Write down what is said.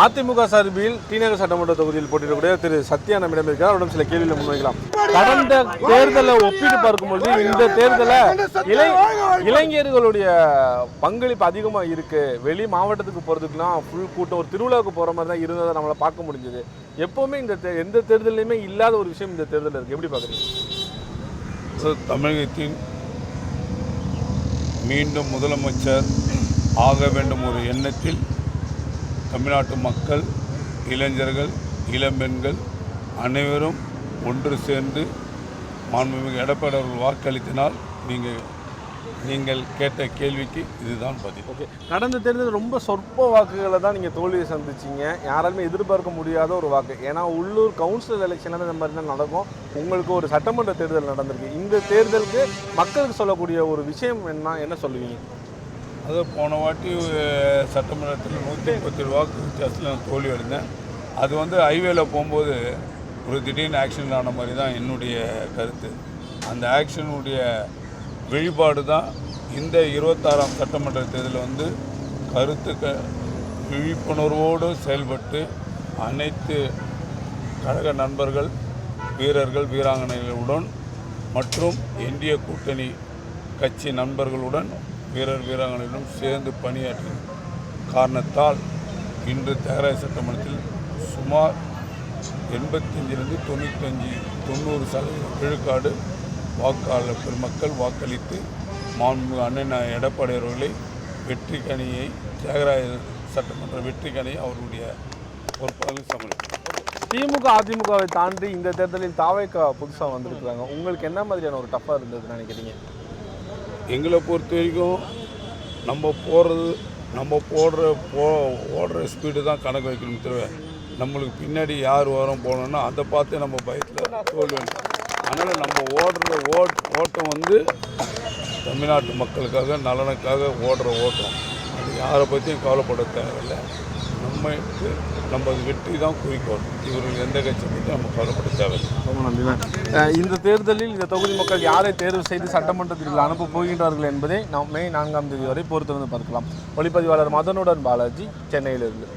அதிமுக சார்பில் டிநகர் சட்டமன்ற தொகுதியில் போட்டியிடக்கூடிய திரு சத்யா நம்மிடம் இருக்கிறார். அவரிடம் சில கேள்விகளை முன்வைக்கலாம். கடந்த தேர்தலை ஒப்பிட்டு பார்க்கும்போது இந்த தேர்தலில் இளைஞர்களுடைய பங்களிப்பு அதிகமாக இருக்கு. வெளி மாவட்டத்துக்கு போகிறதுக்குலாம் ஃபுல் கூட்டம், ஒரு திருவிழாவுக்கு போகிற மாதிரி தான் இருந்ததை நம்மளை பார்க்க முடிஞ்சது. எப்போவுமே எந்த தேர்தலையுமே இல்லாத ஒரு விஷயம் இந்த தேர்தலில் இருக்குது. எப்படி பார்க்குறீங்க? தமிழகத்தின் மீண்டும் முதலமைச்சர் ஆக வேண்டும் ஒரு எண்ணத்தில் தமிழ்நாட்டு மக்கள், இளைஞர்கள், இளம்பெண்கள் அனைவரும் ஒன்று சேர்ந்து மாண்புமிகு எடப்பாடி அவர்கள் வாக்களித்தினால் நீங்கள் கேட்ட கேள்விக்கு இதுதான் பதில். ஓகே, கடந்த தேர்தல் ரொம்ப சொற்ப வாக்குகளை தான் நீங்கள் தோல்வியை சந்திச்சிங்க. யாராலுமே எதிர்பார்க்க முடியாத ஒரு வாக்கு. ஏன்னா உள்ளூர் கவுன்சிலர் எலெக்ஷனில் இந்த மாதிரி தான் நடக்கும். உங்களுக்கு ஒரு சட்டமன்ற தேர்தல் நடந்திருக்கு. இந்த தேர்தலுக்கு மக்களுக்கு சொல்லக்கூடிய ஒரு விஷயம் என்ன சொல்லுவீங்க? அது போன வாட்டி சட்டமன்றத்தில் 137 வாக்கு வித்தியாசத்தில் நான் தோல்வி அடைந்தேன். அது ஹைவேல போகும்போது ஒரு திடீர்னு ஆக்சிடென்ட் ஆன மாதிரி தான் என்னுடைய கருத்து. அந்த ஆக்சிடென்ட்டுடைய வெளிப்பாடு தான் இந்த 26ஆம் சட்டமன்ற தேர்தலில் கருத்து விழிப்புணர்வோடு செயல்பட்டு அனைத்து கழக நண்பர்கள், வீரர்கள், வீராங்கனைகளுடன் மற்றும் இந்திய கூட்டணி கட்சி நண்பர்களுடன் வீராங்கனைகளுடன் சேர்ந்து பணியாற்றும் காரணத்தால் இன்று தியாகராய சட்டமன்றத்தில் சுமார் 85லிருந்து 90% விழுக்காடு வாக்காளர் பெருமக்கள் வாக்களித்து மாண்புமிகு அண்ணன் எடப்பாடி அவர்களை வெற்றி கனியை, தியாகராய சட்டமன்ற வெற்றி கனியை அவர்களுடைய பொறுப்பாளர்கள் சமர்ப்பித்தார். திமுக அதிமுகவை தாண்டி இந்த தேர்தலில் தாவேகா புதுசாக வந்திருக்கிறாங்க. உங்களுக்கு என்ன மாதிரியான ஒரு டஃப்பாக இருந்ததுன்னு நினைக்கிறீங்க? எங்களை பொறுத்த வரைக்கும் நம்ம ஓடுற ஸ்பீடு தான் கணக்கு வைக்கணும் தவிர நம்மளுக்கு பின்னாடி யார் வரும் போனோன்னா அதை பார்த்து நம்ம பயத்தில் தோல்வி. அதனால் நம்ம ஓட்டம் தமிழ்நாட்டு மக்களுக்காக, நலனுக்காக ஓடுற ஓட்டம். அது யாரை பற்றியும் கவலைப்பட தேவையில்லை. நம்ம வெற்றி தான் குறிக்கோள். இவர்கள் எந்த கட்சி பற்றி நம்ம கவலைப்பட தேவையில்லை. ரொம்ப நன்றி. இந்த தேர்தலில் இந்த தொகுதி மக்கள் யாரை தேர்வு செய்து சட்டமன்றத்தில் அனுப்ப போகின்றார்கள் என்பதை நாம் மே 4ஆம் தேதி வரை பொறுத்திருந்து பார்க்கலாம். ஒளிப்பதிவாளர் மதனுடன் பாலாஜி, சென்னையிலிருந்து.